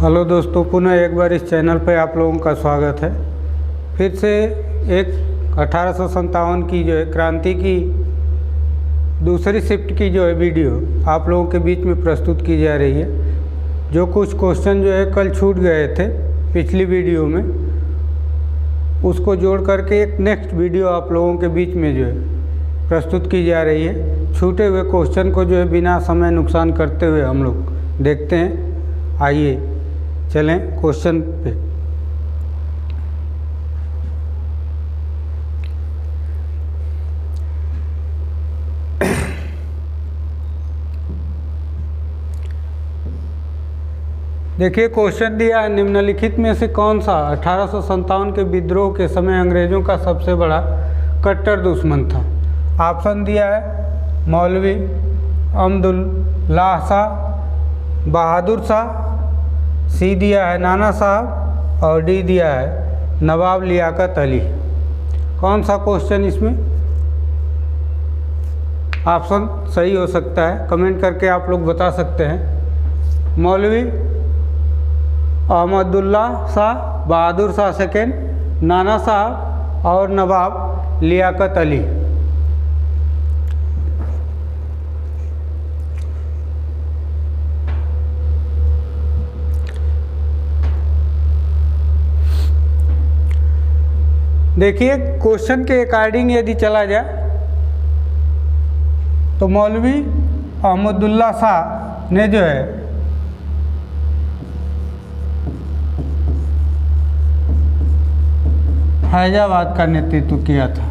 Hello दोस्तों, पुनः एक बार इस चैनल पर आप लोगों का स्वागत है। फिर से एक 1857 की जो है क्रांति की दूसरी शिफ्ट की जो है वीडियो आप लोगों के बीच में प्रस्तुत की जा रही है। जो कुछ क्वेश्चन जो है कल छूट गए थे पिछली वीडियो में, उसको जोड़ करके एक नेक्स्ट वीडियो आप लोगों के बीच में जो है प्रस्तुत की जा रही है। छूटे हुए क्वेश्चन को जो है बिना समय नुकसान करते हुए हम लोग देखते हैं। आइए चलें क्वेश्चन पे। देखिए क्वेश्चन दिया है, निम्नलिखित में से कौन सा 1857 के विद्रोह के समय अंग्रेजों का सबसे बड़ा कट्टर दुश्मन था। ऑप्शन दिया है मौलवी अब्दुल्लाह शाह, बहादुर शाह, सी दिया है नाना साहब और डी दिया है नवाब लियाकत अली। कौन सा क्वेश्चन इसमें ऑप्शन सही हो सकता है, कमेंट करके आप लोग बता सकते हैं। मौलवी अहमदुल्लाह शाह, बहादुर शाह सेकेंड, नाना साहब और नवाब लियाकत अली। देखिए क्वेश्चन के अकॉर्डिंग यदि चला जाए तो मौलवी अहमदुल्लाह शाह ने जो है फैजाबाद का नेतृत्व किया था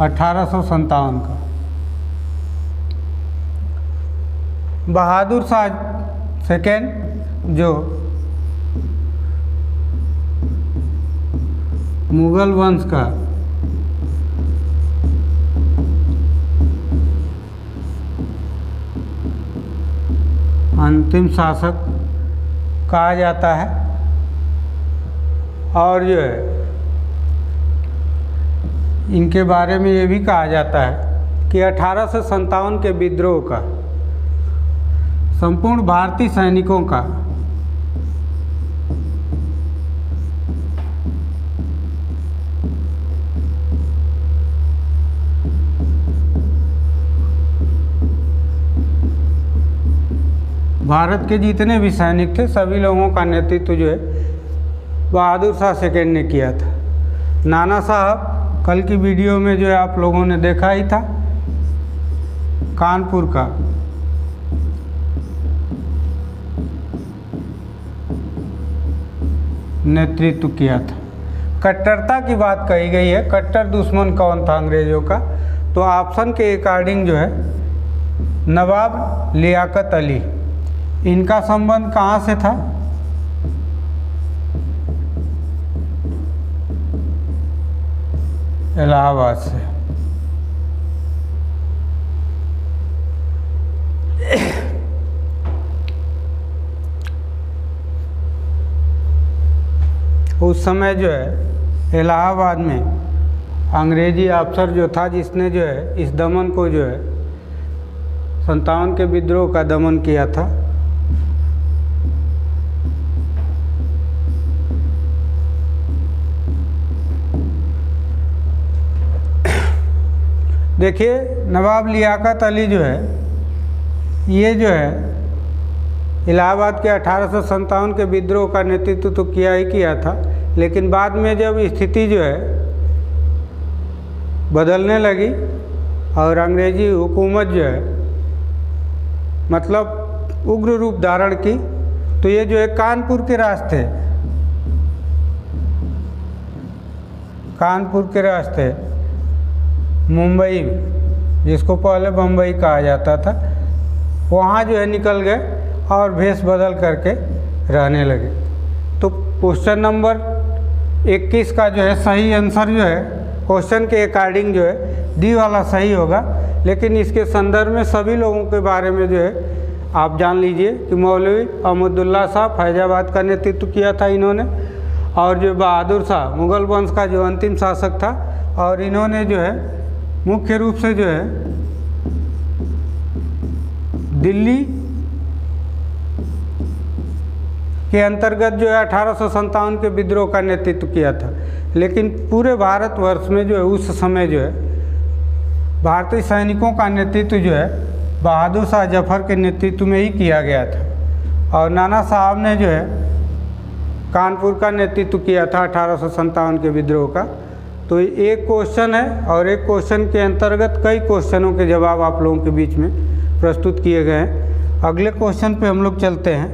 1857 का। बहादुर शाह सेकेंड जो मुगल वंश का अंतिम शासक कहा जाता है, और जो है इनके बारे में ये भी कहा जाता है कि 1857 के विद्रोह का संपूर्ण भारतीय सैनिकों का भारत के जितने भी सैनिक थे सभी लोगों का नेतृत्व जो है बहादुर शाह सेकेंड ने किया था। नाना साहब कल की वीडियो में जो है आप लोगों ने देखा ही था, कानपुर का नेतृत्व किया था। कट्टरता की बात कही गई है, कट्टर दुश्मन कौन था अंग्रेजों का, तो ऑप्शन के अकॉर्डिंग जो है नवाब लियाकत अली। इनका संबंध कहाँ से था, इलाहाबाद से। उस समय जो है इलाहाबाद में अंग्रेजी अफसर जो था जिसने जो है इस दमन को जो है 57 के विद्रोह का दमन किया था, देखिए नवाब लियाकत अली जो है ये जो है इलाहाबाद के 1857 के विद्रोह का नेतृत्व तो किया ही किया था, लेकिन बाद में जब स्थिति जो है बदलने लगी और अंग्रेजी हुकूमत जो है मतलब उग्र रूप धारण की, तो ये जो है कानपुर के रास्ते मुंबई, जिसको पहले बम्बई कहा जाता था, वहाँ जो है निकल गए और भेष बदल करके रहने लगे। तो क्वेश्चन नंबर 21 का जो है सही आंसर जो है क्वेश्चन के अकॉर्डिंग जो है डी वाला सही होगा। लेकिन इसके संदर्भ में सभी लोगों के बारे में जो है आप जान लीजिए कि मौलवी अहमदुल्लाह शाह फैजाबाद का नेतृत्व किया था इन्होंने, और जो बहादुर शाह मुगल वंश का जो अंतिम शासक था, और इन्होंने जो है मुख्य रूप से जो है दिल्ली के अंतर्गत जो है 1857 के विद्रोह का नेतृत्व किया था। लेकिन पूरे भारतवर्ष में जो है उस समय जो है भारतीय सैनिकों का नेतृत्व जो है बहादुर शाह जफर के नेतृत्व में ही किया गया था। और नाना साहब ने जो है कानपुर का नेतृत्व किया था 1857 के विद्रोह का। तो एक क्वेश्चन है और एक क्वेश्चन के अंतर्गत कई क्वेश्चनों के जवाब आप लोगों के बीच में प्रस्तुत किए गए हैं। अगले क्वेश्चन पे हम लोग चलते हैं।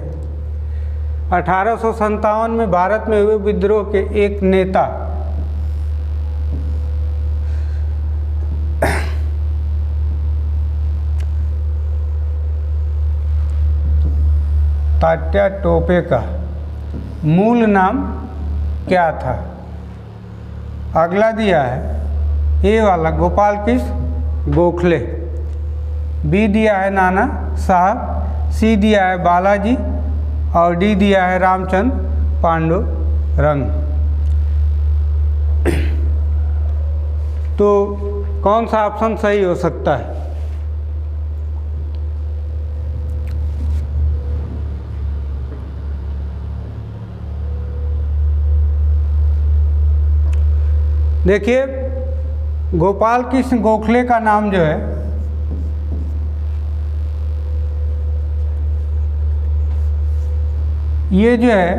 1857 में भारत में हुए विद्रोह के एक नेता तात्या टोपे का मूल नाम क्या था? अगला दिया है ए वाला गोपाल कृष्ण गोखले, बी दिया है नाना साहब, सी दिया है बालाजी और डी दिया है रामचंद्र पांडुरंग। तो कौन सा ऑप्शन सही हो सकता है? देखिए, गोपाल कृष्ण गोखले का नाम जो है ये जो है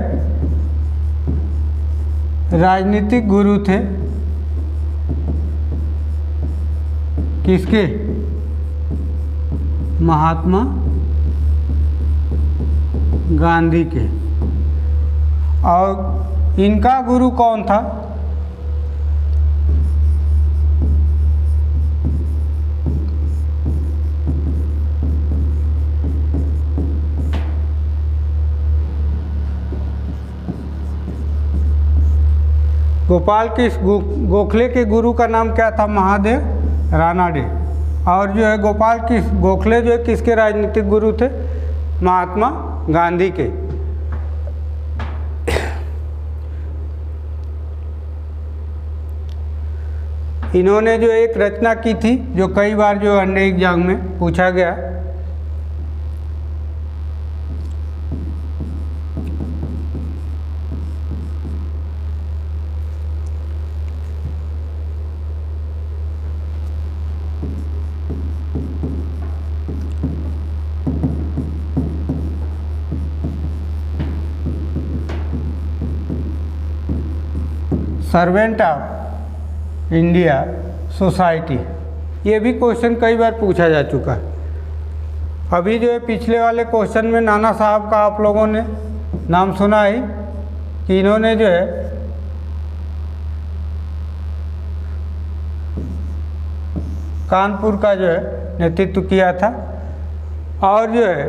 राजनीतिक गुरु थे किसके? महात्मा गांधी के। और इनका गुरु कौन था? गोपाल कृष्ण गोखले के गुरु का नाम क्या था? महादेव रानाडे। और जो है गोपाल कृष्ण गोखले जो है किसके राजनीतिक गुरु थे? महात्मा गांधी के। इन्होंने जो एक रचना की थी जो कई बार जो अन्य एग्जाम में पूछा गया, सर्वेंट ऑफ इंडिया सोसाइटी। ये भी क्वेश्चन कई बार पूछा जा चुका है। अभी जो है पिछले वाले क्वेश्चन में नाना साहब का आप लोगों ने नाम सुना ही कि इन्होंने जो है कानपुर का जो है नेतृत्व किया था। और जो है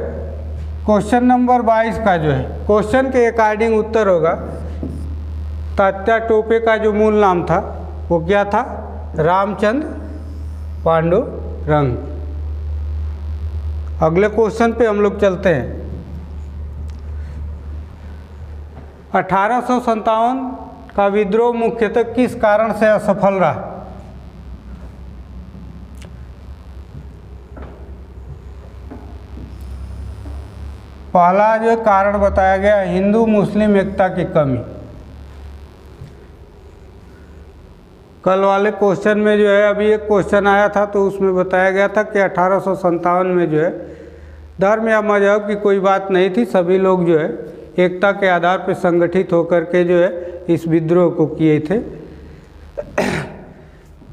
क्वेश्चन नंबर 22 का जो है क्वेश्चन के अकॉर्डिंग उत्तर होगा तात्या टोपे का जो मूल नाम था वो क्या था? रामचंद्र पांडुरंग। अगले क्वेश्चन पे हम लोग चलते हैं। 1857 का विद्रोह मुख्यतः किस कारण से असफल रहा? पहला जो कारण बताया गया हिंदू मुस्लिम एकता की कमी। कल वाले क्वेश्चन में जो है अभी एक क्वेश्चन आया था तो उसमें बताया गया था कि 1857 में जो है धर्म या मजहब की कोई बात नहीं थी, सभी लोग जो है एकता के आधार पर संगठित होकर के जो है इस विद्रोह को किए थे।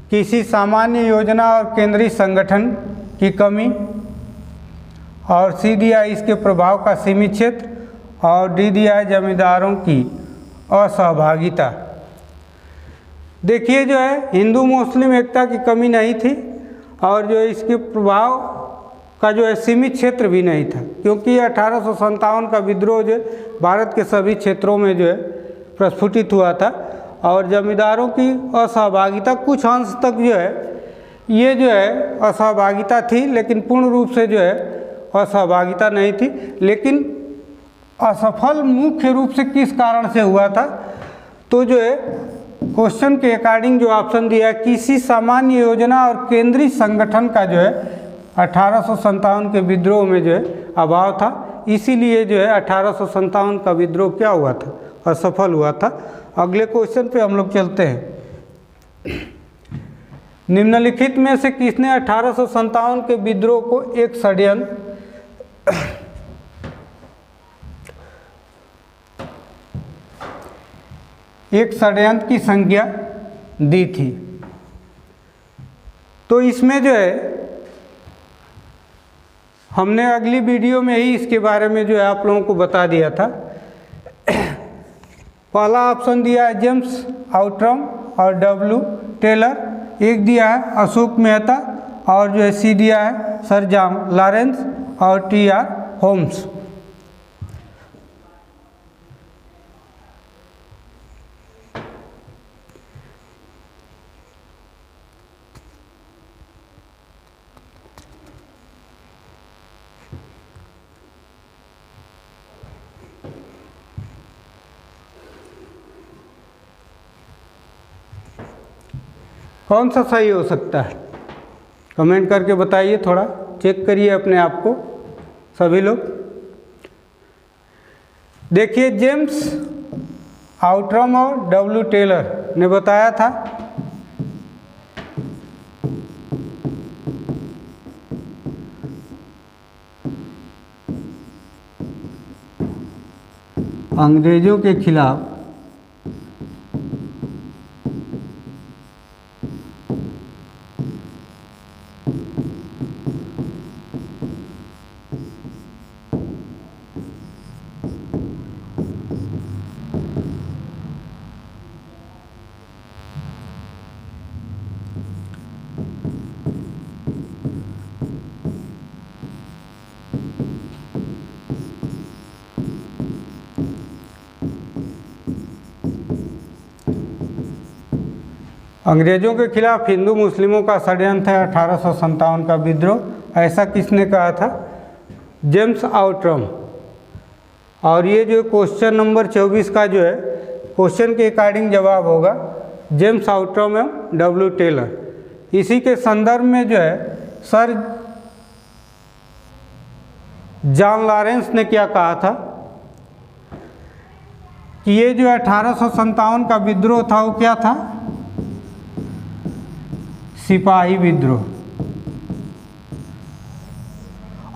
किसी सामान्य योजना और केंद्रीय संगठन की कमी, और सी दिया इसके प्रभाव का सीमित क्षेत्र, और डी दिया है जमींदारों की असहभागिता। देखिए जो है हिंदू मुस्लिम एकता की कमी नहीं थी और जो इसके प्रभाव का जो है सीमित क्षेत्र भी नहीं था, क्योंकि 1857 का विद्रोह जो भारत के सभी क्षेत्रों में जो है प्रस्फुटित हुआ था। और जमींदारों की असहभागिता कुछ अंश तक जो है ये जो है असहभागिता थी, लेकिन पूर्ण रूप से जो है असहभागिता नहीं थी। लेकिन असफल मुख्य रूप से किस कारण से हुआ था? तो जो है क्वेश्चन के अकॉर्डिंग जो ऑप्शन दिया है किसी सामान्य योजना और केंद्रीय संगठन का जो है 1857 के विद्रोह में जो है अभाव था, इसीलिए जो है 1857 का विद्रोह क्या हुआ था, असफल हुआ था। अगले क्वेश्चन पे हम लोग चलते हैं। निम्नलिखित में से किसने 1857 के विद्रोह को एक षड्यंत्र की संज्ञा दी थी? तो इसमें जो है हमने अगली वीडियो में ही इसके बारे में जो है आप लोगों को बता दिया था। पहला ऑप्शन दिया है जेम्स आउट्रम और डब्ल्यू टेलर, एक दिया है अशोक मेहता, और जो है सी दिया है सर जॉन लॉरेंस और टी.आर. होम्स। कौन सा सही हो सकता है? कमेंट करके बताइए, थोड़ा चेक करिए अपने आप को सभी लोग। देखिए, जेम्स आउट्रम और डब्ल्यू टेलर ने बताया था अंग्रेजों के खिलाफ अंग्रेजों के खिलाफ हिंदू मुस्लिमों का षड्यंत्र है 1857 का विद्रोह, ऐसा किसने कहा था? James Outram. और ये जो क्वेश्चन नंबर 24 का जो है क्वेश्चन के अकॉर्डिंग जवाब होगा जेम्स आउट्रम एवं डब्ल्यू टेलर। इसी के संदर्भ में जो है सर जॉन लॉरेंस ने क्या कहा था कि ये जो 1857 का विद्रोह था वो क्या था? सिपाही विद्रोह।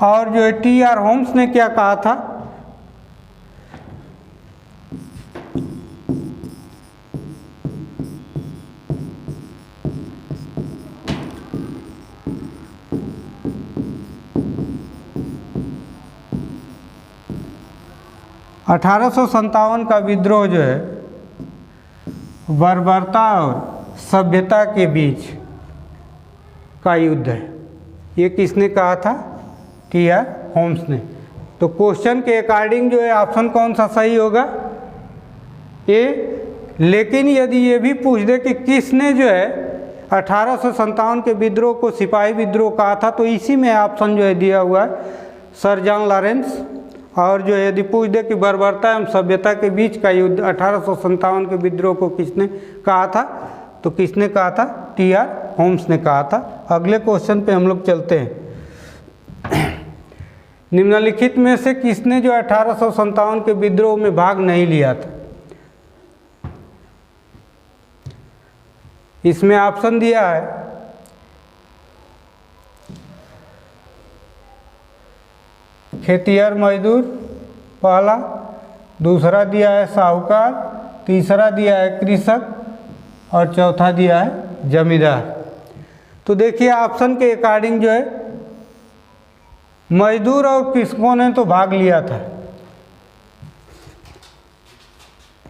और जो है टी.आर. होम्स ने क्या कहा था? $1857 का विद्रोह जो है बर्बरता और सभ्यता के बीच का युद्ध है। ये किसने कहा था? टी.आर. होम्स ने। तो क्वेश्चन के अकॉर्डिंग जो है ऑप्शन कौन सा सही होगा? ए। लेकिन यदि ये भी पूछ दे कि किसने जो है 1857 के विद्रोह को सिपाही विद्रोह कहा था, तो इसी में ऑप्शन जो है दिया हुआ है सर जॉन लॉरेंस। और जो यदि पूछ दे कि बर्बरता एवं सभ्यता के बीच का युद्ध 1857 के विद्रोह को किसने कहा था, तो किसने कहा था? टी.आर. होम्स ने कहा था। अगले क्वेश्चन पे हम लोग चलते हैं। निम्नलिखित में से किसने जो 1857 के विद्रोह में भाग नहीं लिया था? इसमें ऑप्शन दिया है खेतिहर मजदूर पहला, दूसरा दिया है साहूकार, तीसरा दिया है कृषक और चौथा दिया है जमींदार। तो देखिए ऑप्शन के अकॉर्डिंग जो है मजदूर और कृषकों ने तो भाग लिया था,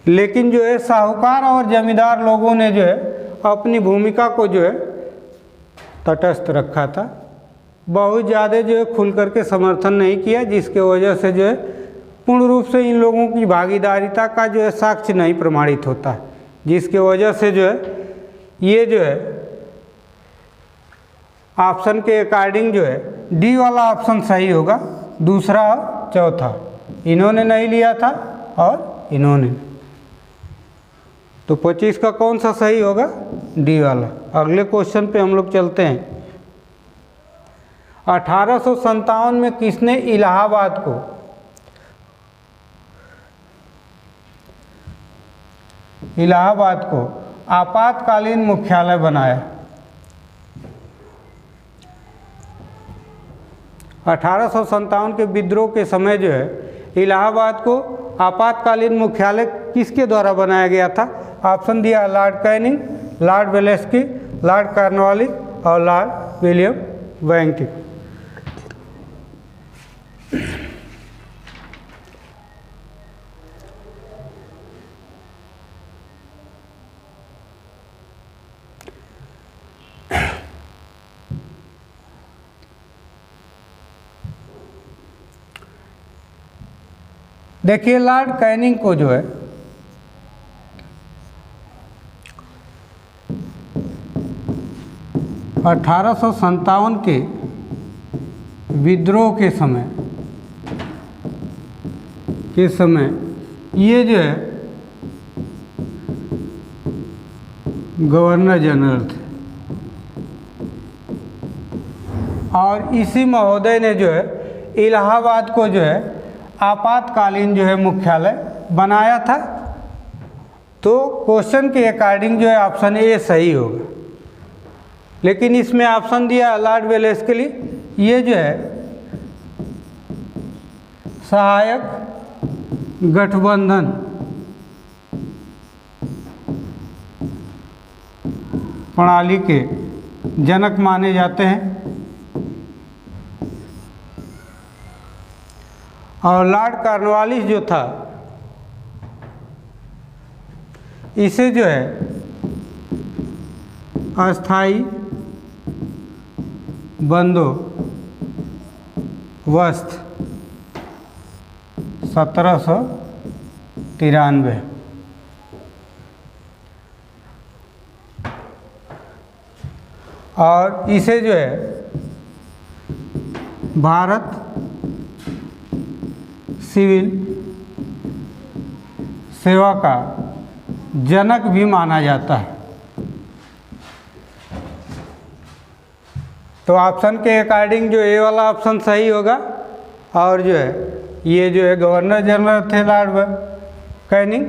लेकिन जो है साहूकार और जमींदार लोगों ने जो है अपनी भूमिका को जो है तटस्थ रखा था। बहुत ज़्यादा जो है खुल करके समर्थन नहीं किया, जिसके वजह से जो है पूर्ण रूप से इन लोगों की भागीदारिता का जो है साक्ष्य नहीं प्रमाणित होता है, जिसके वजह से जो है ये जो है ऑप्शन के अकॉर्डिंग जो है डी वाला ऑप्शन सही होगा, दूसरा और चौथा। इन्होंने नहीं लिया था और इन्होंने। तो 25 का कौन सा सही होगा? डी वाला। अगले क्वेश्चन पे हम लोग चलते हैं। 1857 में किसने इलाहाबाद को आपातकालीन मुख्यालय बनाया? 1857 के विद्रोह के समय जो है इलाहाबाद को आपातकालीन मुख्यालय किसके द्वारा बनाया गया था? ऑप्शन दिया Lord Canning, Lord Wellesley, Lord Cornwallis और लॉर्ड विलियम बैंटिक। देखिए लॉर्ड कैनिंग को जो है (1857) के विद्रोह के समय ये जो है गवर्नर जनरल थे और इसी महोदय ने जो है इलाहाबाद को जो है आपातकालीन जो है मुख्यालय बनाया था। तो क्वेश्चन के अकॉर्डिंग जो है ऑप्शन ए सही होगा, लेकिन इसमें ऑप्शन दिया लॉर्ड वेलेस्ली, ये जो है सहायक गठबंधन प्रणाली के जनक माने जाते हैं और लॉर्ड कॉर्नवालिस जो था इसे जो है अस्थाई बंदोबस्त 1793 और इसे जो है भारत सिविल सेवा का जनक भी माना जाता है। तो ऑप्शन के अकॉर्डिंग जो ए वाला ऑप्शन सही होगा और जो है ये जो है गवर्नर जनरल थे लॉर्ड कैनिंग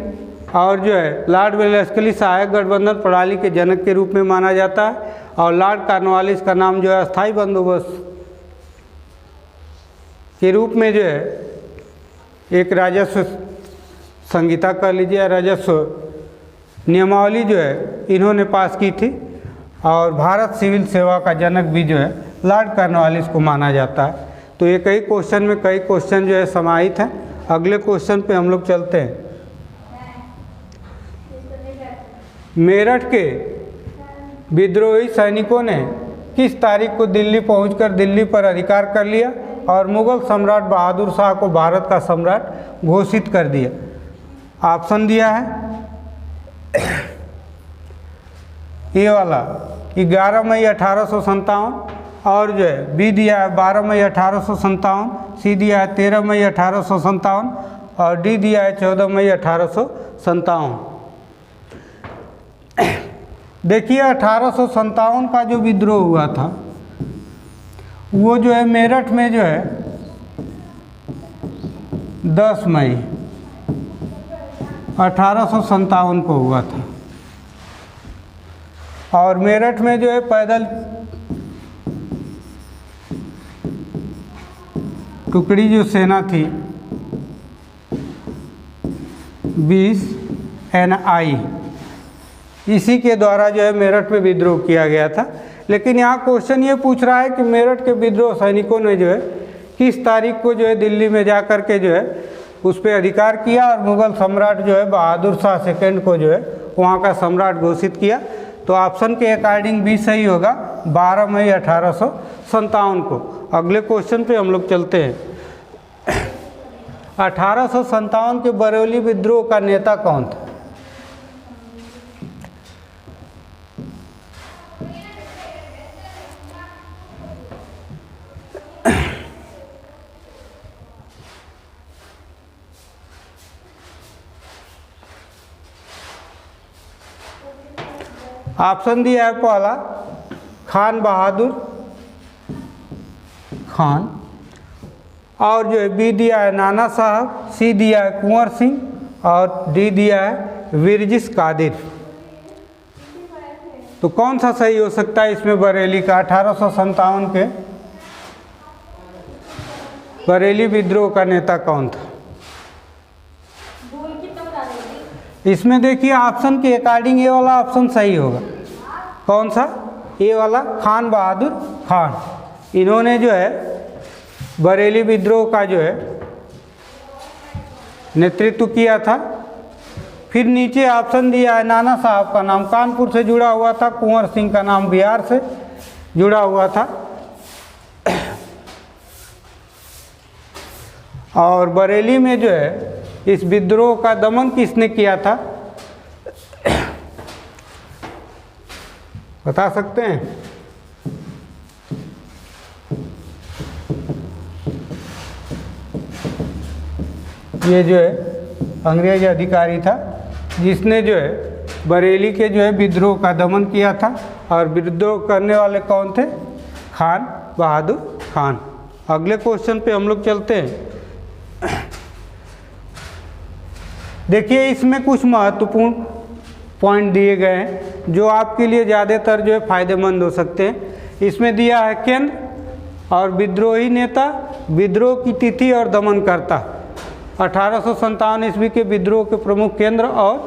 और जो है लॉर्ड वेलेस्ली सहायक गठबंधन प्रणाली के जनक के रूप में माना जाता है और लॉर्ड कॉर्नवालिस का नाम जो है अस्थाई बंदोबस्त के रूप में जो है एक राजस्व संहिता कर लीजिए, राजस्व नियमावली जो है इन्होंने पास की थी और भारत सिविल सेवा का जनक भी जो है लॉर्ड कॉर्नवालिस को माना जाता है। तो ये कई क्वेश्चन में कई क्वेश्चन जो है समाहित हैं। अगले क्वेश्चन पे हम लोग चलते हैं। मेरठ के विद्रोही सैनिकों ने किस तारीख को दिल्ली पहुंचकर दिल्ली पर अधिकार कर लिया और मुगल सम्राट बहादुर शाह को भारत का सम्राट घोषित कर दिया? ऑप्शन दिया है ये वाला 11 मई 1857 और जो है बी दिया है 12 मई 1857, सी दिया है 13 मई 1857 और डी दिया है 14 मई 1857। देखिए 1857 का जो विद्रोह हुआ था वो जो है मेरठ में जो है 10 मई 1857 को हुआ था और मेरठ में जो है पैदल टुकड़ी जो सेना थी 20 NI इसी के द्वारा जो है मेरठ में विद्रोह किया गया था। लेकिन यहाँ क्वेश्चन ये पूछ रहा है कि मेरठ के विद्रोह सैनिकों ने जो है किस तारीख को जो है दिल्ली में जा कर के जो है उस पर अधिकार किया और मुगल सम्राट जो है बहादुर शाह सेकंड को जो है वहाँ का सम्राट घोषित किया। तो ऑप्शन के अकॉर्डिंग भी सही होगा 12 मई 1857 को। अगले क्वेश्चन पे हम लोग चलते हैं। 1857 के बरेली विद्रोह का नेता कौन था? ऑप्शन दिया है पहला खान बहादुर, खान। और जो है बी दिया है नाना साहब, सी दिया है कुंवर सिंह और डी दिया है विरजिस कादिर। तो कौन सा सही हो सकता है इसमें बरेली का? 1857 के बरेली विद्रोह का नेता कौन था? इसमें देखिए ऑप्शन के अकॉर्डिंग ये वाला ऑप्शन सही होगा। कौन सा? ये वाला, खान बहादुर खान। इन्होंने जो है बरेली विद्रोह का जो है नेतृत्व किया था। फिर नीचे ऑप्शन दिया है नाना साहब का नाम कानपुर से जुड़ा हुआ था, कुंवर सिंह का नाम बिहार से जुड़ा हुआ था। और बरेली में जो है इस विद्रोह का दमन किसने किया था, बता सकते हैं? ये जो है अंग्रेज अधिकारी था जिसने जो है बरेली के जो है विद्रोह का दमन किया था। और विद्रोह करने वाले कौन थे? खान बहादुर खान। अगले क्वेश्चन पे हम लोग चलते हैं। देखिए इसमें कुछ महत्वपूर्ण पॉइंट दिए गए हैं जो आपके लिए ज़्यादातर जो है फ़ायदेमंद हो सकते हैं। इसमें दिया है केंद्र और विद्रोही नेता, विद्रोह की तिथि और दमनकर्ता। 1857 ईस्वी के विद्रोह के प्रमुख केंद्र और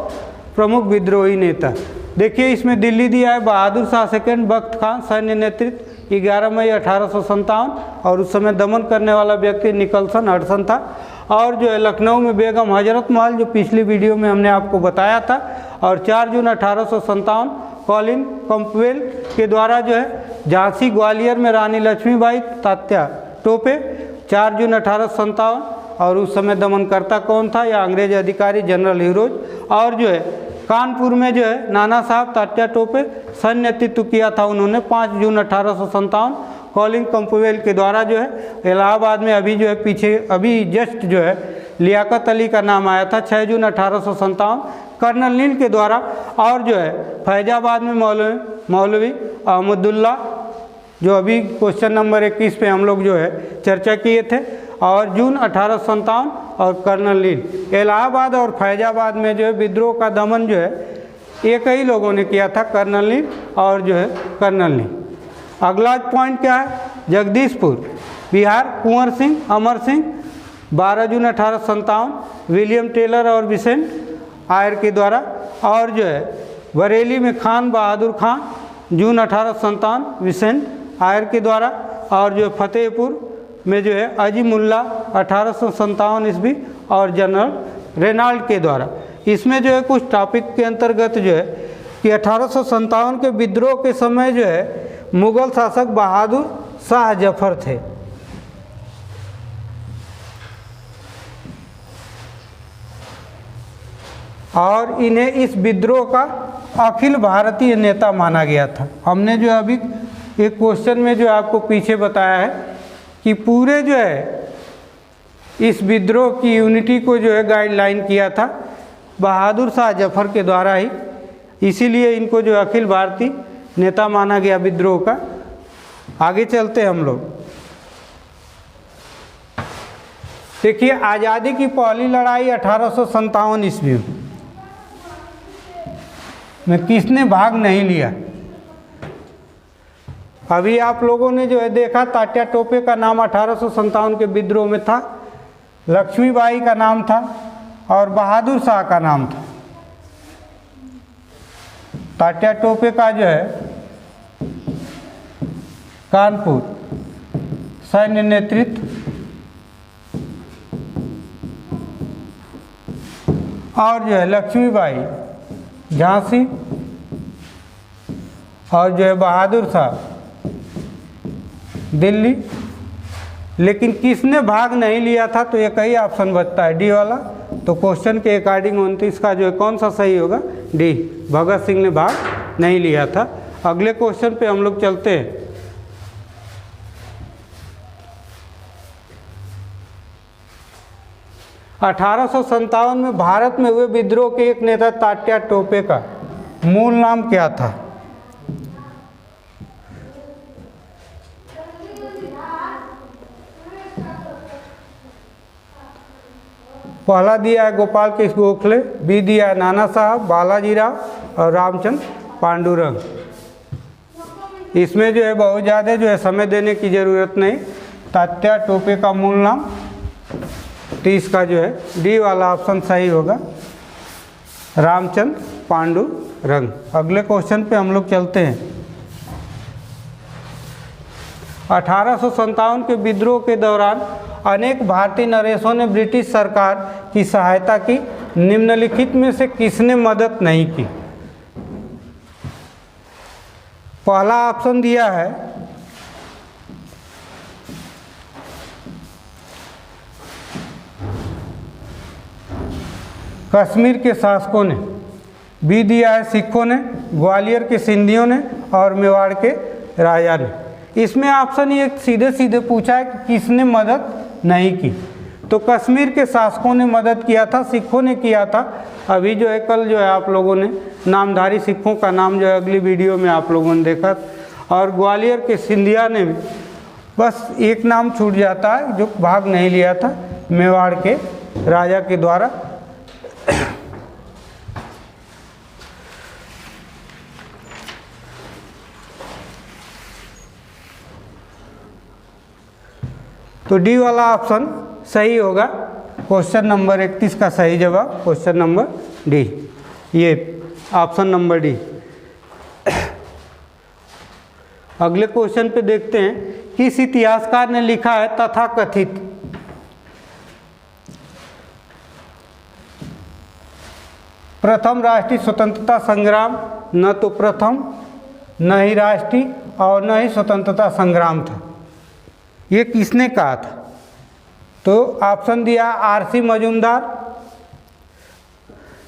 प्रमुख विद्रोही नेता। देखिए इसमें दिल्ली दिया है बहादुर शाह सेकंड बख्त खान, सैन्य नेतृत्व 11 मई 1857, और उस समय दमन करने वाला व्यक्ति निकलसन हडसन था। और जो है लखनऊ में बेगम हजरत महल, जो पिछली वीडियो में हमने आपको बताया था। और 4 जून 1857 कॉलिन कैंपबेल के द्वारा जो है झांसी ग्वालियर में रानी लक्ष्मीबाई तात्या टोपे 4 जून 1857। और उस समय दमनकर्ता कौन था? या अंग्रेज अधिकारी जनरल ह्यूरोज। और जो है कानपुर में जो है नाना साहब तात्या टोपे सैन्य नेतृत्व किया था उन्होंने 5 जून 1857। कॉलिन कैंपबेल के द्वारा जो है इलाहाबाद में अभी जो है पीछे अभी जस्ट जो है लियाकत अली का नाम आया था 6 जून 1857 कर्नल नील के द्वारा। और जो है फैजाबाद में मौलवी अहमदुल्ला, जो अभी क्वेश्चन नंबर 21 पे हम लोग जो है चर्चा किए थे। और जून 1857 और कर्नल नील। इलाहाबाद और फैजाबाद में जो है विद्रोह का दमन जो है एक ही लोगों ने किया था, कर्नल नील और जो है कर्नल नील। अगला पॉइंट क्या है? जगदीशपुर बिहार, कुंवर सिंह अमर सिंह 12 जून 1857 विलियम टेलर और विसेंट आयर के द्वारा। और जो है बरेली में खान बहादुर खान जून 1857 विसेंट आयर के द्वारा। और जो फतेहपुर में जो है अजीमुल्ला 1857 ईस्वी और जनरल रेनाल्ड के द्वारा। इसमें जो है कुछ टॉपिक के अंतर्गत जो है कि 1857 के विद्रोह के समय जो है मुगल शासक बहादुर शाह जफर थे। और इन्हें इस विद्रोह का अखिल भारतीय नेता माना गया था। हमने जो अभी एक क्वेश्चन में जो आपको पीछे बताया है कि पूरे जो है इस विद्रोह की यूनिटी को जो है गाइडलाइन किया था बहादुर शाह जफर के द्वारा ही, इसीलिए इनको जो अखिल भारतीय नेता माना गया विद्रोह का। आगे चलते हैं हम लोग। देखिए आज़ादी की पहली लड़ाई 1857 ईस्वी में किसने भाग नहीं लिया? अभी आप लोगों ने जो है देखा तात्या टोपे का नाम 1857 के विद्रोह में था, लक्ष्मीबाई का नाम था और बहादुर शाह का नाम था। तात्या टोपे का जो है कानपुर सैन्य नेतृत्व, और जो है लक्ष्मीबाई झांसी, और जो है बहादुर शाह दिल्ली। लेकिन किसने भाग नहीं लिया था? तो एक ही ऑप्शन बचता है, डी वाला। तो क्वेश्चन के अकॉर्डिंग 29 का जो है कौन सा सही होगा? डी, भगत सिंह ने भाग नहीं लिया था। अगले क्वेश्चन पे हम लोग चलते हैं। अठारह में भारत में हुए विद्रोह के एक नेता तात्या टोपे का मूल नाम क्या था? पहला दिया है गोपाल कृष्ण गोखले, बी दिया है नाना साहब, बालाजी राव और रामचंद्र पांडुरंग। इसमें जो है बहुत ज़्यादा जो है समय देने की ज़रूरत नहीं। तात्या टोपे का मूल नाम, 30 का जो है डी वाला ऑप्शन सही होगा, रामचंद्र पांडुरंग। अगले क्वेश्चन पे हम लोग चलते हैं। 1857 के विद्रोह के दौरान अनेक भारतीय नरेशों ने ब्रिटिश सरकार की सहायता की, निम्नलिखित में से किसने मदद नहीं की? पहला ऑप्शन दिया है कश्मीर के शासकों ने, बी दिया है सिखों ने, ग्वालियर के सिंधियों ने और मेवाड़ के राजा ने। इसमें ऑप्शन ये सीधे सीधे पूछा है कि किसने मदद नहीं की, तो कश्मीर के शासकों ने मदद किया था, सिखों ने किया था। अभी जो है कल जो है आप लोगों ने नामधारी सिखों का नाम जो है अगली वीडियो में आप लोगों ने देखा, और ग्वालियर के सिंधिया ने भी, बस एक नाम छूट जाता है जो भाग नहीं लिया था, मेवाड़ के राजा के द्वारा। तो डी वाला ऑप्शन सही होगा, क्वेश्चन नंबर 31 का सही जवाब क्वेश्चन नंबर डी, ये ऑप्शन नंबर डी। अगले क्वेश्चन पे देखते हैं, किस इतिहासकार ने लिखा है तथाकथित प्रथम राष्ट्रीय स्वतंत्रता संग्राम न तो प्रथम, न ही राष्ट्रीय और न ही स्वतंत्रता संग्राम था? ये किसने कहा था? तो ऑप्शन दिया आरसी मजूमदार,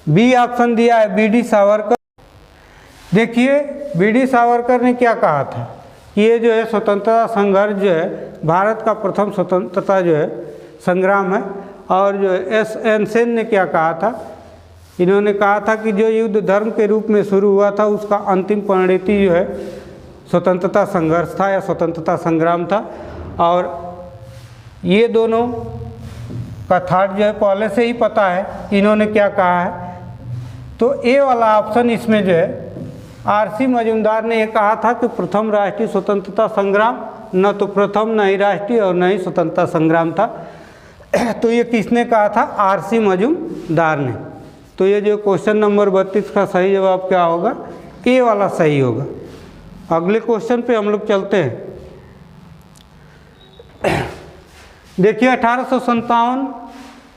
बी ऑप्शन दिया है बीडी सावरकर। देखिए बीडी सावरकर ने क्या कहा था कि ये जो है स्वतंत्रता संघर्ष जो है भारत का प्रथम स्वतंत्रता जो है संग्राम है। और जो एस एन सेन ने क्या कहा था, इन्होंने कहा था कि जो युद्ध धर्म के रूप में शुरू हुआ था उसका अंतिम परिणति जो है स्वतंत्रता संघर्ष था या स्वतंत्रता संग्राम था। और ये दोनों का थाट जो है पहले से ही पता है कि इन्होंने क्या कहा है। तो ए वाला ऑप्शन इसमें जो है आरसी मजूमदार ने ये कहा था कि प्रथम राष्ट्रीय स्वतंत्रता संग्राम न तो प्रथम, न ही राष्ट्रीय और न ही स्वतंत्रता संग्राम था। तो ये किसने कहा था? आरसी मजूमदार ने। तो ये जो क्वेश्चन नंबर 32 का सही जवाब क्या होगा? ए वाला सही होगा। अगले क्वेश्चन पे हम लोग चलते हैं। देखिए 1857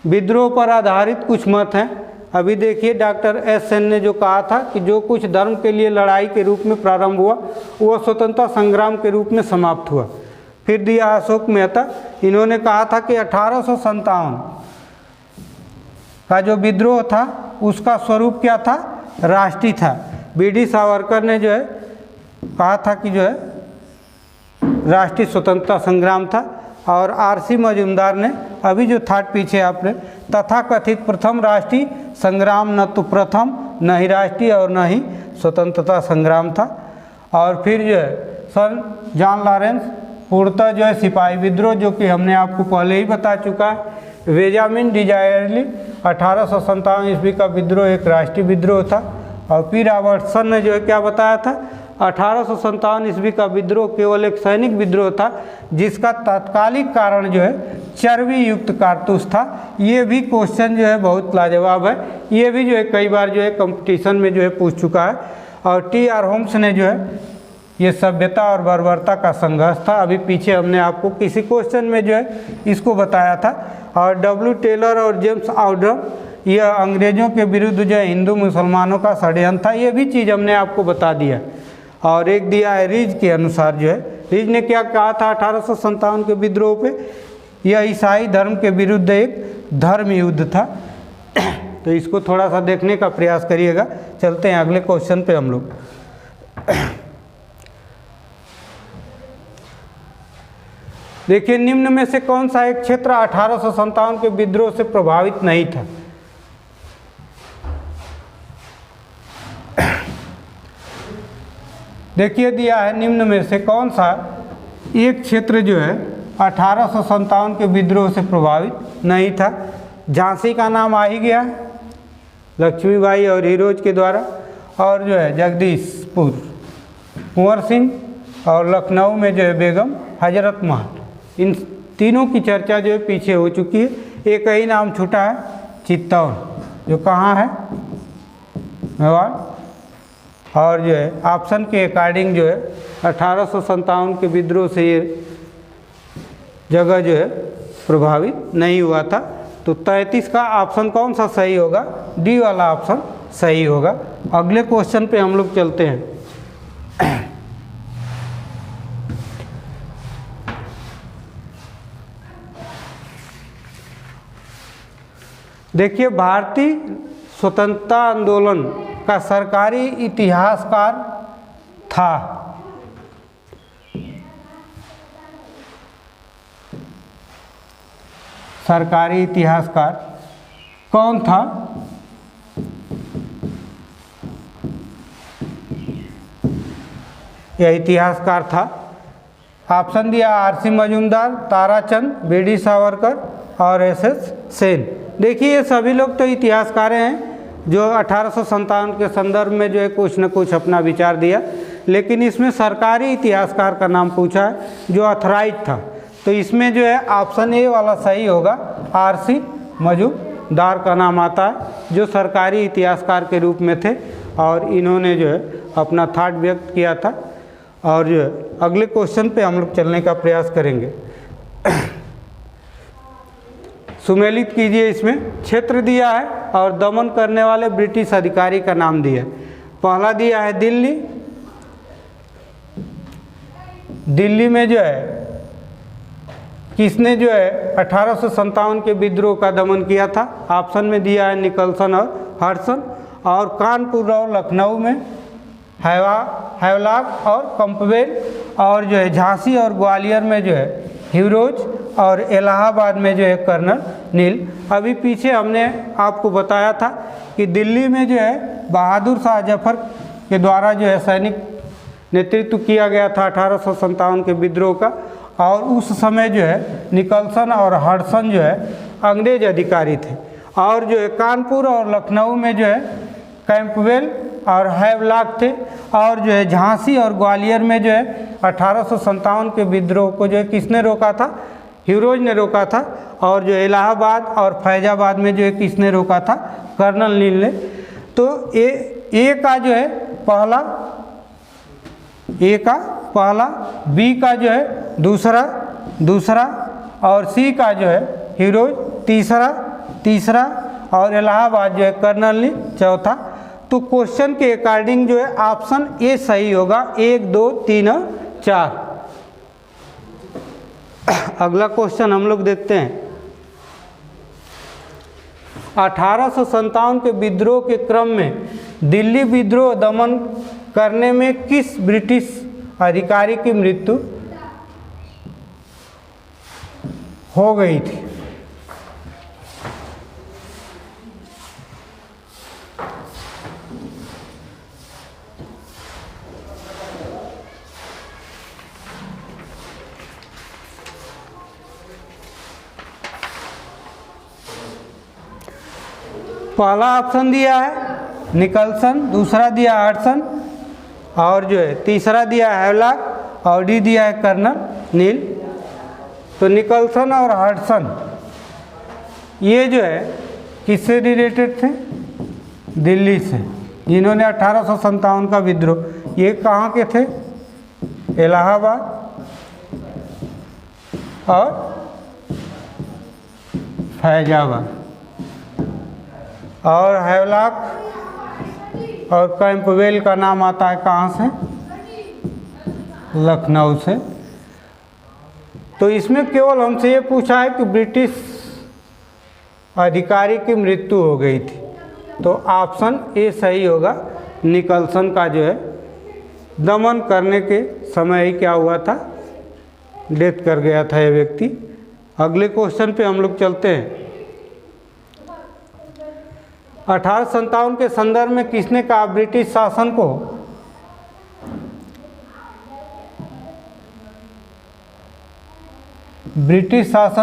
विद्रोह पर आधारित कुछ मत हैं। अभी देखिए डॉक्टर एस सेन ने जो कहा था कि जो कुछ धर्म के लिए लड़ाई के रूप में प्रारंभ हुआ वह स्वतंत्रता संग्राम के रूप में समाप्त हुआ। फिर दिया अशोक मेहता, इन्होंने कहा था कि 1857 का जो विद्रोह था उसका स्वरूप क्या था? राष्ट्रीय था। बीडी सावरकर ने जो है कहा था कि जो है राष्ट्रीय स्वतंत्रता संग्राम था। और आरसी मजूमदार ने अभी जो थाट पीछे आपने तथाकथित प्रथम राष्ट्रीय संग्राम न तो प्रथम, न ही राष्ट्रीय और न ही स्वतंत्रता संग्राम था। और फिर जो है सर जॉन लॉरेंस पूर्णतः जो है सिपाही विद्रोह, जो कि हमने आपको पहले ही बता चुका है। बेंजामिन डिजायरली 1857 ईस्वी का विद्रोह एक राष्ट्रीय विद्रोह था। और पी रॉबर्टसन ने जो है क्या बताया था? 1857 ईस्वी का विद्रोह केवल एक सैनिक विद्रोह था जिसका तात्कालिक कारण जो है चर्बी युक्त कारतूस था। ये भी क्वेश्चन जो है बहुत लाजवाब है, ये भी जो है कई बार जो है कंपटीशन में जो है पूछ चुका है। और टी आर होम्स ने जो है ये सभ्यता और बर्बरता का संघर्ष था। अभी पीछे हमने आपको किसी क्वेश्चन में जो है इसको बताया था। और डब्ल्यू टेलर और जेम्स आउड्रम, यह अंग्रेज़ों के विरुद्ध जो है हिंदू मुसलमानों का षड्यंत्र था, ये भी चीज़ हमने आपको बता दिया। और एक दिया है रीज के अनुसार जो है, रीज ने क्या कहा था 1857 के विद्रोह पे? यह ईसाई धर्म के विरुद्ध एक धर्म युद्ध था। तो इसको थोड़ा सा देखने का प्रयास करिएगा। चलते हैं अगले क्वेश्चन पे हम लोग। देखिए निम्न में से कौन सा एक क्षेत्र 1857 के विद्रोह से प्रभावित नहीं था? देखिए दिया है निम्न में से कौन सा एक क्षेत्र जो है 1857 के विद्रोह से प्रभावित नहीं था। झांसी का नाम आ ही गया है, लक्ष्मीबाई और हीरोज के द्वारा। और जो है जगदीशपुर कुंवर सिंह, और लखनऊ में जो है बेगम हजरत महल। इन तीनों की चर्चा जो है पीछे हो चुकी है। एक ही नाम छूटा है, चित्तौड़, जो कहाँ है, मेवाड़। और जो है ऑप्शन के अकॉर्डिंग जो है 1857 के विद्रोह से ये जगह जो है प्रभावित नहीं हुआ था। तो 33 का ऑप्शन कौन सा सही होगा? डी वाला ऑप्शन सही होगा। अगले क्वेश्चन पे हम लोग चलते हैं। देखिए, भारतीय स्वतंत्रता आंदोलन का सरकारी इतिहासकार था। सरकारी इतिहासकार कौन था? यह इतिहासकार था, ऑप्शन दिया आरसी मजूमदार, ताराचंद, बीडी सावरकर और एसएस सेन। देखिए, ये सभी लोग तो इतिहासकार हैं जो 1857 के संदर्भ में जो है कुछ न कुछ अपना विचार दिया, लेकिन इसमें सरकारी इतिहासकार का नाम पूछा है जो अथराइज था। तो इसमें जो है ऑप्शन ए वाला सही होगा, आरसी मजूमदार का नाम आता है, जो सरकारी इतिहासकार के रूप में थे और इन्होंने जो है अपना थॉट व्यक्त किया था। और जो है अगले क्वेश्चन पे हम लोग चलने का प्रयास करेंगे। सुमेलित कीजिए, इसमें क्षेत्र दिया है और दमन करने वाले ब्रिटिश अधिकारी का नाम दिया है। पहला दिया है दिल्ली। दिल्ली में जो है किसने जो है 1857 के विद्रोह का दमन किया था? ऑप्शन में दिया है निकलसन और हडसन। और कानपुर और लखनऊ में हैवलॉक और कैंपबेल। और जो है झांसी और ग्वालियर में जो है हीरोज। और इलाहाबाद में जो है कर्नल नील। अभी पीछे हमने आपको बताया था कि दिल्ली में जो है बहादुर शाह जफर के द्वारा जो है सैनिक नेतृत्व किया गया था 1857 के विद्रोह का। और उस समय जो है निकलसन और हडसन जो है अंग्रेज अधिकारी थे। और जो है कानपुर और लखनऊ में जो है कैंपबेल और हैवलॉक थे। और जो है झांसी और ग्वालियर में जो है 1857 के विद्रोह को जो है किसने रोका था? हीरोज ने रोका था। और जो इलाहाबाद और फैजाबाद में जो है किसने रोका था? कर्नल नील ने। तो ए का जो है पहला, ए का पहला, बी का जो है दूसरा और सी का जो है हीरोज तीसरा और इलाहाबाद जो है कर्नल नील चौथा। तो क्वेश्चन के अकॉर्डिंग जो है ऑप्शन ए सही होगा, 1, 2, 3 और 4। अगला क्वेश्चन हम लोग देखते हैं। 1857 के विद्रोह के क्रम में दिल्ली विद्रोह दमन करने में किस ब्रिटिश अधिकारी की मृत्यु हो गई थी? पहला ऑप्शन दिया है निकलसन, दूसरा दिया हडसन और जो है तीसरा दिया है हैवलॉक और डी दिया है कर्नल नील। तो निकलसन और हडसन ये जो है किससे रिलेटेड थे? दिल्ली से, जिन्होंने 1857 का विद्रोह। ये कहाँ के थे? इलाहाबाद और फैजाबाद। और हैवलॉक और कैंपबेल का नाम आता है कहाँ से? लखनऊ से। तो इसमें केवल हमसे ये पूछा है कि ब्रिटिश अधिकारी की मृत्यु हो गई थी। तो ऑप्शन ए सही होगा, निकलसन का जो है दमन करने के समय ही क्या हुआ था? डेथ कर गया था ये व्यक्ति। अगले क्वेश्चन पे हम लोग चलते हैं। 1857 के संदर्भ में किसने कहा ब्रिटिश शासन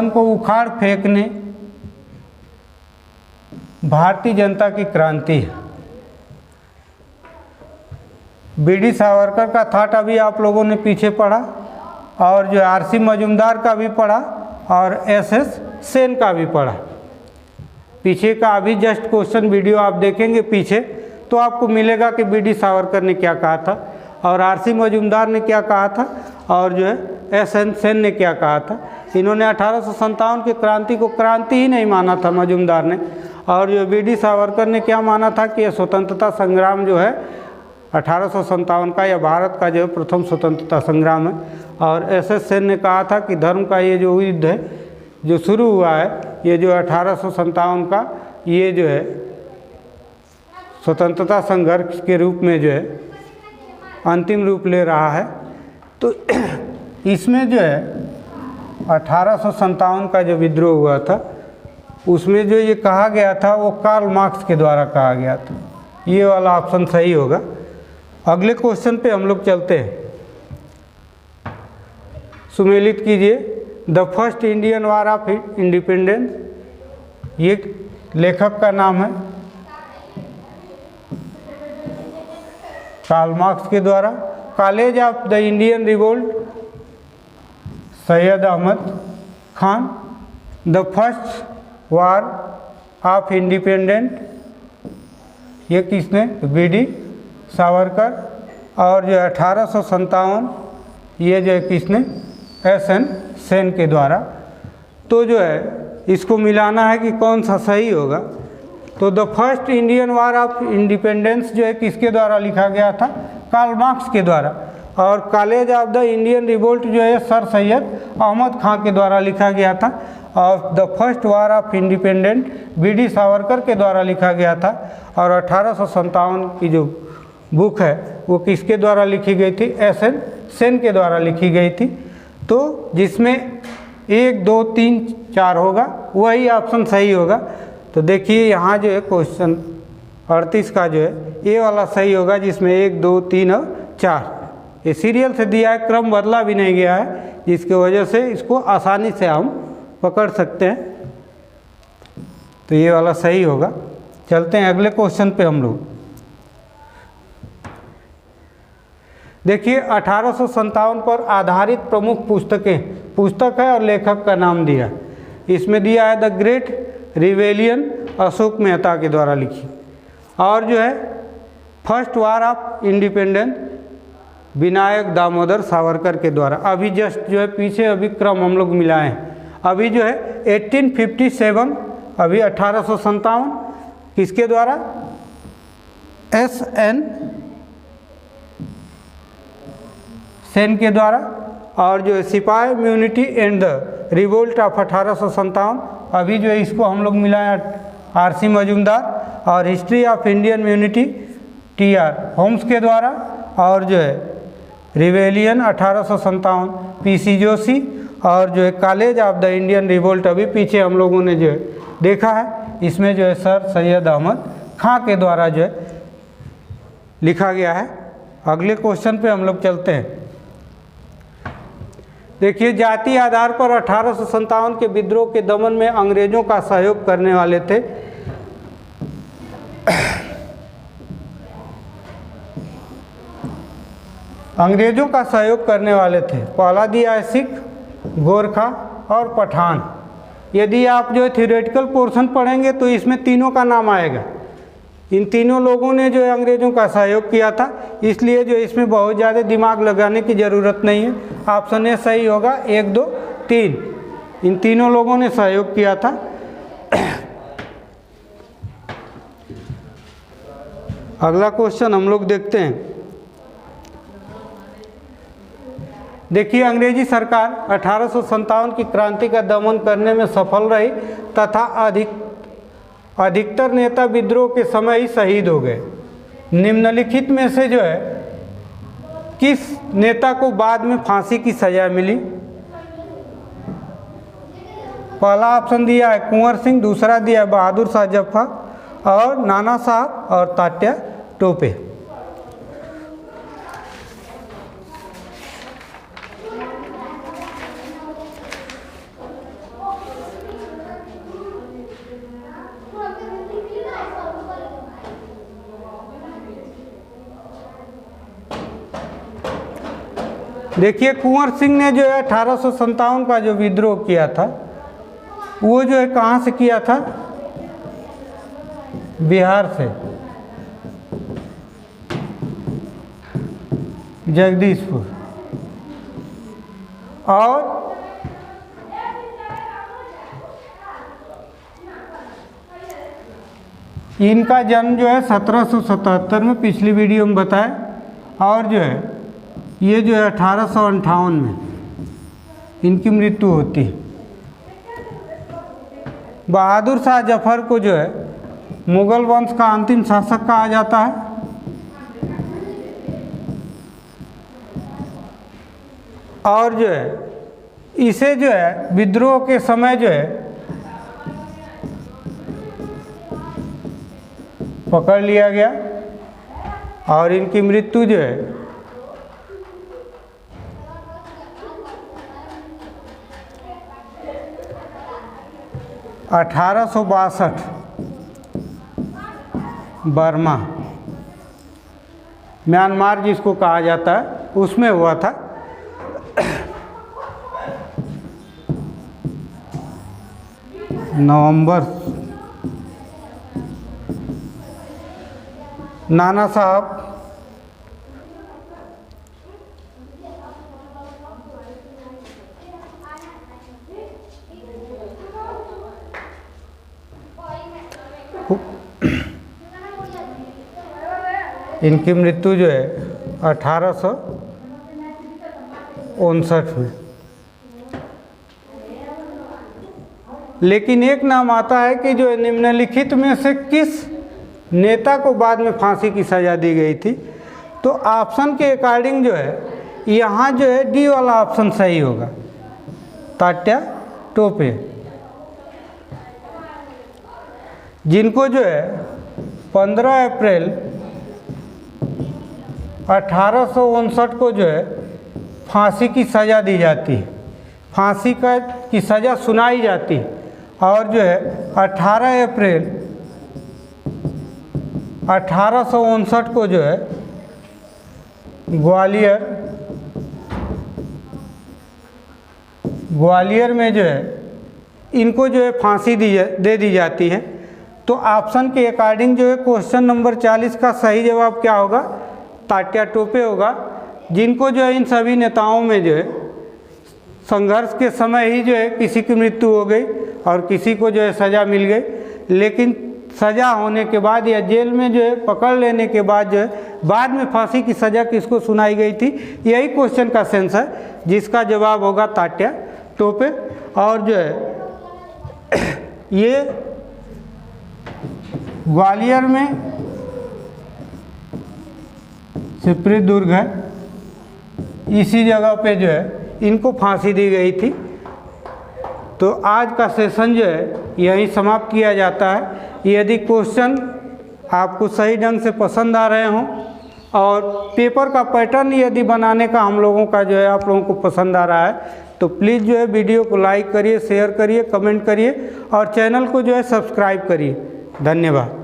को उखाड़ फेंकने भारतीय जनता की क्रांति है। बीडी सावरकर का थाट अभी आप लोगों ने पीछे पढ़ा, और जो आरसी मजूमदार का भी पढ़ा और एसएस सेन का भी पढ़ा। पीछे का अभी जस्ट क्वेश्चन वीडियो आप देखेंगे पीछे, तो आपको मिलेगा कि बीडी सावरकर ने क्या कहा था और आरसी मजूमदार ने क्या कहा था और जो है एसएन सेन ने क्या कहा था। इन्होंने 1857 की क्रांति को क्रांति ही नहीं माना था मजूमदार ने, और जो बीडी सावरकर ने क्या माना था कि यह स्वतंत्रता संग्राम जो है 1857 का, या भारत का जो है प्रथम स्वतंत्रता संग्राम है। और एसएस सेन ने कहा था कि धर्म का ये जो युद्ध है जो शुरू हुआ है, ये जो 1857 का ये जो है स्वतंत्रता संघर्ष के रूप में जो है अंतिम रूप ले रहा है। तो इसमें जो है 1857 का जो विद्रोह हुआ था उसमें जो ये कहा गया था वो कार्ल मार्क्स के द्वारा कहा गया था। ये वाला ऑप्शन सही होगा। अगले क्वेश्चन पे हम लोग चलते हैं। सुमेलित कीजिए, the first Indian war of independence, ये लेखक का नाम है कार्ल मार्क्स के द्वारा। College of the Indian revolt, Syed Ahmad Khan. The first war of independent, ये किसने? बीडी सावरकर। और जो 1857 ये जो है किसने? एसएन सेन के द्वारा। तो जो है इसको मिलाना है कि कौन सा सही होगा। तो the first Indian war of independence जो है किसके द्वारा लिखा गया था? कार्ल मार्क्स के द्वारा। और college of the Indian revolt जो है सर सैयद अहमद खान के द्वारा लिखा गया था। और the first war of independent BD Savarkar के द्वारा लिखा गया था। और 1857 की जो बुक है वो किसके द्वारा लिखी गई थी? एसएन सेन के द्वारा लिखी गई थी। तो जिसमें 1, 2, 3, 4 होगा वही ऑप्शन सही होगा। तो देखिए यहाँ जो है क्वेश्चन 38 का जो है ये वाला सही होगा, जिसमें 1, 2, 3 और 4 ये सीरियल से दिया है, क्रम बदला भी नहीं गया है, जिसकी वजह से इसको आसानी से हम पकड़ सकते हैं। तो ये वाला सही होगा। चलते हैं अगले क्वेश्चन पे हम लोग। देखिए 1857 पर आधारित प्रमुख पुस्तक है और लेखक का नाम दिया। इसमें दिया है the great rebellion, Ashok Mehta के द्वारा लिखी। और जो है first war of independence Vinayak Damodar Savarkar के द्वारा। अभी जस्ट जो है पीछे अभी क्रम हम लोग मिलाए हैं। अभी जो है 1857, अभी 1857 किसके द्वारा? एसएन सेन के द्वारा। और जो है सिपाही immunity and the revolt of 1857, अभी जो है इसको हम लोग मिलाए आरसी मजूमदार। और history of Indian immunity TR Holmes के द्वारा। और जो है रिवेलियन 1857 पीसी जोशी। और जो है college of the Indian revolt अभी पीछे हम लोगों ने जो है देखा है, इसमें जो है सर सैयद अहमद खान के द्वारा जो है लिखा गया है। अगले क्वेश्चन पे हम लोग चलते हैं। देखिए जाति आधार पर 1857 के विद्रोह के दमन में अंग्रेजों का सहयोग करने वाले थे अंग्रेजों का सहयोग करने वाले थे पहला दिया है सिख, गोरखा और पठान। यदि आप जो है थियोरेटिकल पोर्शन पढ़ेंगे तो इसमें तीनों का नाम आएगा। इन तीनों लोगों ने जो है अंग्रेजों का सहयोग किया था, इसलिए जो इसमें बहुत ज़्यादा दिमाग लगाने की ज़रूरत नहीं है। ऑप्शन ए सही होगा। 1, 2, 3 इन तीनों लोगों ने सहयोग किया था। अगला क्वेश्चन हम लोग देखते हैं। देखिए अंग्रेजी सरकार 1857 की क्रांति का दमन करने में सफल रही तथा अधिकतर नेता विद्रोह के समय ही शहीद हो गए। निम्नलिखित में से जो है किस नेता को बाद में फांसी की सजा मिली? पहला ऑप्शन दिया है कुंवर सिंह, दूसरा दिया है बहादुर शाह जफर और नाना साहब और तात्या टोपे। देखिए कुंवर सिंह ने जो है 1857 का जो विद्रोह किया था वो जो है कहाँ से किया था? बिहार से, जगदीशपुर। और इनका जन्म जो है 1777 में, पिछली वीडियो में बताया। और जो है ये जो है 1858 में इनकी मृत्यु होती है। बहादुर शाह जफर को जो है मुगल वंश का अंतिम शासक कहा जाता है। और जो है इसे जो है विद्रोह के समय जो है पकड़ लिया गया और इनकी मृत्यु जो है 1862 बर्मा, म्यांमार जिसको कहा जाता है, उसमें हुआ था। नवंबर, नाना साहब इनकी मृत्यु जो है 1859 में। लेकिन एक नाम आता है कि जो निम्नलिखित में से किस नेता को बाद में फांसी की सज़ा दी गई थी? तो ऑप्शन के अकॉर्डिंग जो है यहाँ जो है डी वाला ऑप्शन सही होगा, तात्या टोपे, जिनको जो है 15 अप्रैल 1859 को जो है फांसी की सज़ा दी जाती है, फांसी की सज़ा सुनाई जाती है। और जो है 18 अप्रैल 1859 को जो है ग्वालियर में जो है इनको जो है फांसी दे दी जाती है। तो ऑप्शन के अकॉर्डिंग जो है क्वेश्चन नंबर 40 का सही जवाब क्या होगा? तात्या टोपे होगा, जिनको जो है इन सभी नेताओं में जो है संघर्ष के समय ही जो है किसी की मृत्यु हो गई और किसी को जो है सज़ा मिल गई। लेकिन सज़ा होने के बाद या जेल में जो है पकड़ लेने के बाद जो है बाद में फांसी की सज़ा किसको सुनाई गई थी? यही क्वेश्चन का सेंस है, जिसका जवाब होगा तात्या टोपे। और जो है ये ग्वालियर में सिपरी दुर्ग है, इसी जगह पे जो है इनको फांसी दी गई थी। तो आज का सेशन जो है यहीं समाप्त किया जाता है। यदि क्वेश्चन आपको सही ढंग से पसंद आ रहे हों और पेपर का पैटर्न यदि बनाने का हम लोगों का जो है आप लोगों को पसंद आ रहा है तो प्लीज़ जो है वीडियो को लाइक करिए, शेयर करिए, कमेंट करिए और चैनल को जो है सब्सक्राइब करिए। धन्यवाद।